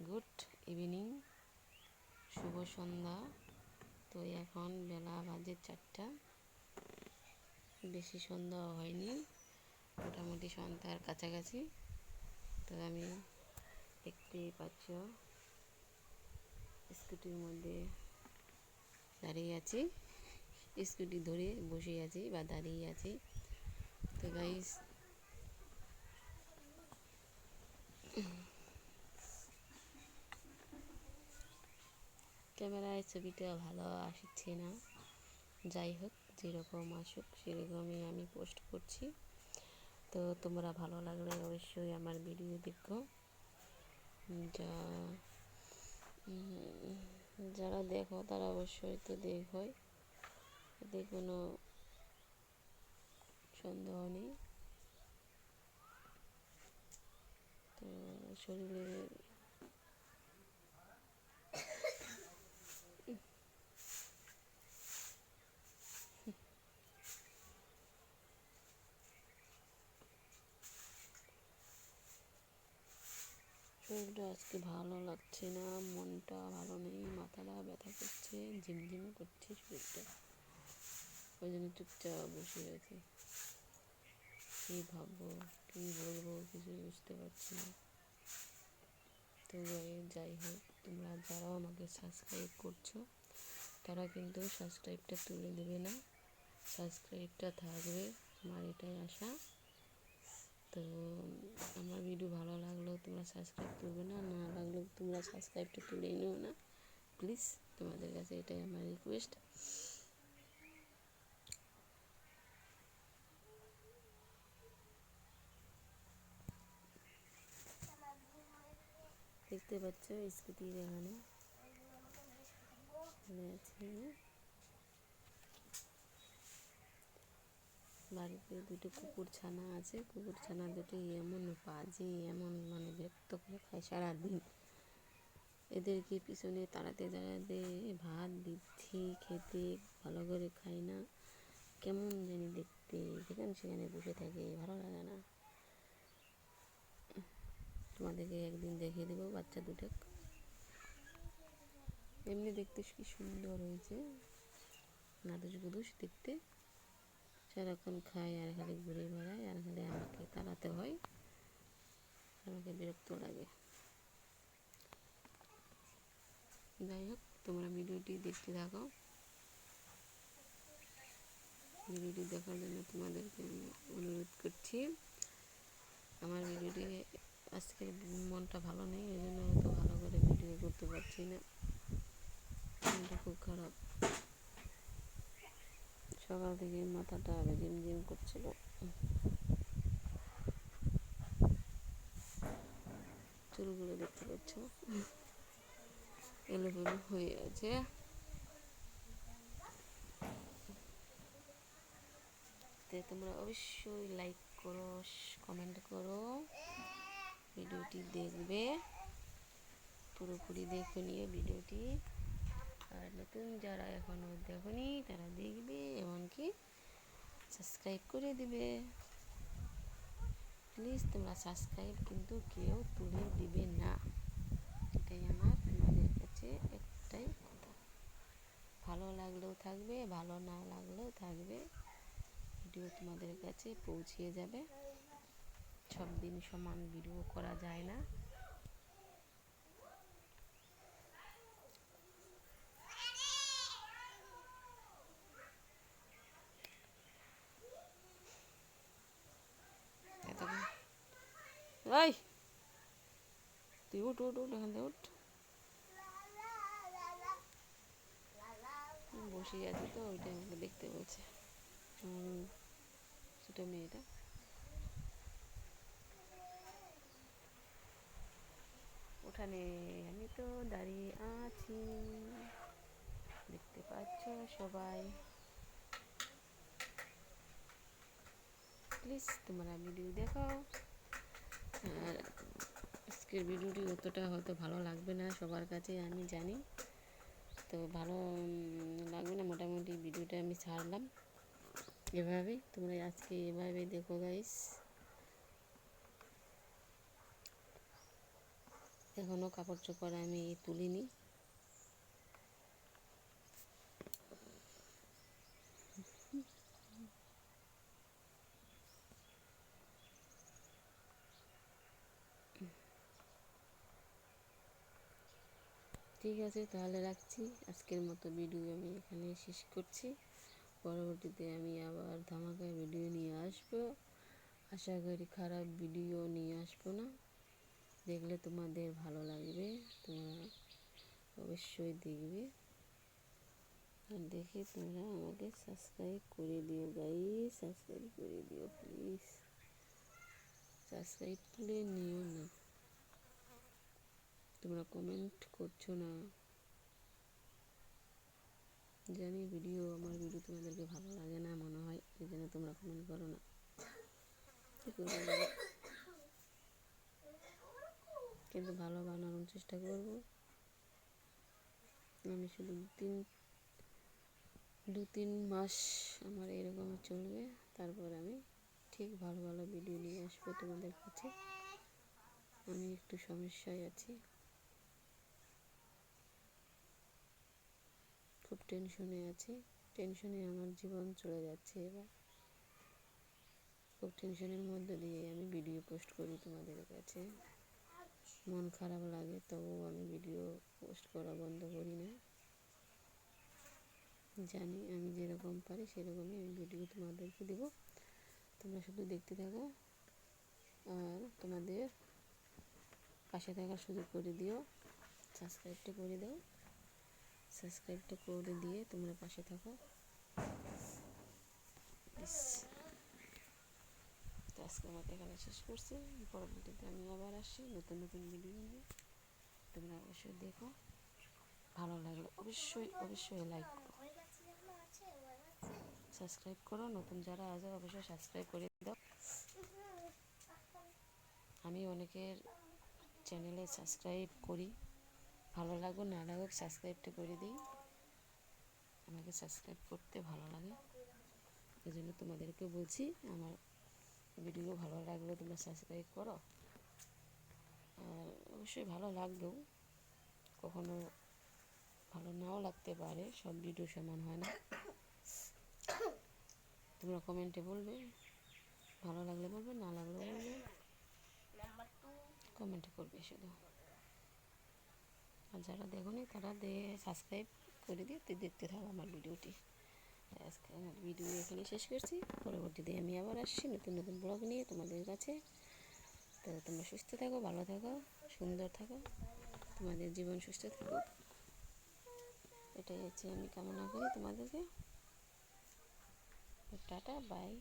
Good evening, শুভ সন্ধ্যা। তো এখন বেলা বাজে 4টা, বেশি সন্ধ্যা হয়নি, মোটামুটি সন্ধ্যার কাছাকাছি। তো আমি দেখতেই পাচ্ছ স্কুটির মধ্যে দাঁড়িয়ে আছি, স্কুটি ধরে বসে আছি বা দাঁড়িয়ে আছি। তো গাইস, ক্যামেরায় ছবিটা ভালো আসছে না, যাই হোক, যেরকম আসুক সেরকমই আমি পোস্ট করছি। তো তোমরা ভালো লাগলে অবশ্যই আমার ভিডিও দেখো, যারা দেখো তারা অবশ্যই তো দেখোই, এতে কোনো সন্দেহ নেই। তো শরীরে শরীরটা আজকে ভালো লাগছে না, মনটা ভালো নেই, মাথাটা ব্যথা করছে, ঝিমঝিম করছে শরীরটা। ওই জন্য চুপচাপ বসে আছি। কী ভাববো, কী বলবো, কিছু বুঝতে পারছি না। তো যাই হোক, তোমরা যারা আমাকে সাবস্ক্রাইব করছো তারা কিন্তু সাবস্ক্রাইবটা তুলে দেবে না, সাবস্ক্রাইবটা থাকবে, আমার এটাই আশা। তো আমার ভিডিও ভালো লাগলেও তোমরা সাবস্ক্রাইব করবে না, না লাগলেও তোমরা সাবস্ক্রাইবটা তুলে নিও না প্লিজ, তোমাদের কাছে এটাই আমার রিকোয়েস্ট। দেখতে পাচ্ছ স্কুটির এখানে আছে, বাড়িতে দুটো কুকুর ছানা আছে। কুকুর ছানা দুটো এমন বাজে, এমন মানে বিরক্ত করে খায় সারাদিন। এদেরকে পিছনে তাড়াতে তাড়াতে ভাত দিচ্ছি, খেতে ভালো করে খায় না, কেমন জানি দেখতে, যেখানে সেখানে বসে থাকে, ভালো লাগে না। তোমাদেরকে একদিন দেখিয়ে দেবো বাচ্চা দুটো, এমনি দেখতে কি সুন্দর হয়েছে, নাদুস গুদুস দেখতে, সারাক্ষণ খায় আর খালি ঘুরে বেড়ায়, আর খালি আমাকে তাড়াতে হয়, আমাকে বিরক্ত লাগে। যাই হোক, তোমরা ভিডিওটি দেখতে থাকো। ভিডিওটি দেখার জন্য তোমাদেরকে আমি অনুরোধ করছি। আমার ভিডিওটি আজকে মনটা ভালো নেই, ওই জন্য হয়তো ভালো করে ভিডিও করতে পারছি না, মনটা খুব খারাপ। সকাল থেকে মাথাটা ঝিমঝিম করছিল। চুলগুলো দেখতে পাচ্ছ এলোমেলো হয়ে আছে। তো তোমরা অবশ্যই লাইক করো, কমেন্ট করো, ভিডিওটি দেখবে, পুরোপুরি দেখে নিয়ে ভিডিওটি। আর নতুন যারা এখনও দেখোনি তারা দেখবে, এমনকি সাবস্ক্রাইব করে দিবে প্লিজ। তোমরা সাবস্ক্রাইব কিন্তু কেউ তুলে দিবে না, এটাই আমার তোমাদের কাছে একটাই কথা। ভালো লাগলেও থাকবে, ভালো না লাগলেও থাকবে, ভিডিও তোমাদের কাছে পৌঁছে যাবে। সব দিন সমান ভিডিও করা যায় না। এই তুই উঠ উঠ উঠ, এখান থেকে উঠ। বসে আছি তো, ওইটাই আমাকে দেখতে বলছে ছোটো মেয়েটা। ওখানে আমি তো দাঁড়িয়ে আছি, দেখতে পাচ্ছ সবাই। প্লিজ তোমরা ভিডিও দেখো। আর আজকের ভিডিওটি অতটা হয়তো ভালো লাগবে না সবার কাছে, আমি জানি। তো ভালো লাগবে না, মোটামুটি ভিডিওটা আমি ছাড়লাম এভাবেই। তোমরা আজকে এভাবে দেখো গাইস, এখনও কাপড় চোপড় আমি তুলিনি। ঠিক আছে, তাহলে রাখছি। আজকের মতো ভিডিও আমি এখানে শেষ করছি। পরবর্তীতে আমি আবার ধামাকা ভিডিও নিয়ে আসবো। আশা করি খারাপ ভিডিও নিয়ে আসবো না। দেখলে তোমাদের ভালো লাগবে, তোমরা অবশ্যই দেখবে। আর দেখে তোমরা আমাকে সাবস্ক্রাইব করে দিও গাইস, সাবস্ক্রাইব করে দিও প্লিজ। সাবস্ক্রাইব করে নিও না, তোমরা কমেন্ট করছো না। জানি আমার ভিডিও তোমাদেরকে ভালো লাগে না মনে হয়, এই জন্য তোমরা কমেন্ট করো না। কী করবো বলো? কিন্তু ভালো বানানোর চেষ্টা করব। আমি শুধু দু তিন মাস আমার এরকম চলবে, তারপর আমি ঠিক ভালো ভালো ভিডিও নিয়ে আসবো তোমাদের কাছে। আমি একটু সমস্যায় আছি, খুব টেনশনে আছি। টেনশনে আমার জীবন চলে যাচ্ছে এবার। খুব টেনশনের মধ্যে দিয়ে আমি ভিডিও পোস্ট করি তোমাদের কাছে। মন খারাপ লাগে তবুও আমি ভিডিও পোস্ট করা বন্ধ করি না। জানি আমি যেরকম পারি সেরকমই আমি ভিডিও তোমাদেরকে দেবো, তোমরা শুধু দেখতে থাকো আর তোমাদের পাশে থাকার সুযোগ করে দিও। সাবস্ক্রাইবটা করে দাও, সাবস্ক্রাইবটা করে দিয়ে তোমরা পাশে থাকো। তো আজকের মতো এখানে শেষ করছি। পরবর্তীতে আমি আবার আসছি নতুন নতুন ভিডিও নিয়ে। তোমরা অবশ্যই দেখো, ভালো লাগলে অবশ্যই অবশ্যই লাইক করো, সাবস্ক্রাইব করো। নতুন যারা আছে অবশ্যই সাবস্ক্রাইব করে দাও। আমি অনেকের চ্যানেলে সাবস্ক্রাইব করি, ভালো লাগুক না লাগুক সাবস্ক্রাইবটা করে দিই। আমাকে সাবস্ক্রাইব করতে ভালো লাগে, এই জন্য তোমাদেরকে বলছি আমার ভিডিও ভালো লাগলে তোমরা সাবস্ক্রাইব করো। আর অবশ্যই ভালো লাগবেও, কখনো ভালো নাও লাগতে পারে, সব ভিডিও সমান হয় না। তোমরা কমেন্টে বলবে, ভালো লাগলে বলবে, না লাগলে বলবে, কমেন্টে করবে শুধু। আর যারা দেখোনি তারা সাবস্ক্রাইব করে দিয়ে দেখতে থাকো আমার ভিডিওটি। আজকে আমার ভিডিও এখানে শেষ করছি। পরবর্তীতে আমি আবার আসছি নতুন নতুন ব্লগ নিয়ে তোমাদের কাছে। তো তোমরা সুস্থ থাকো, ভালো থাকো, সুন্দর থাকো, তোমাদের জীবন সুস্থ থাকো, এটাই হচ্ছে আমি কামনা করি তোমাদেরকে। Tata, by.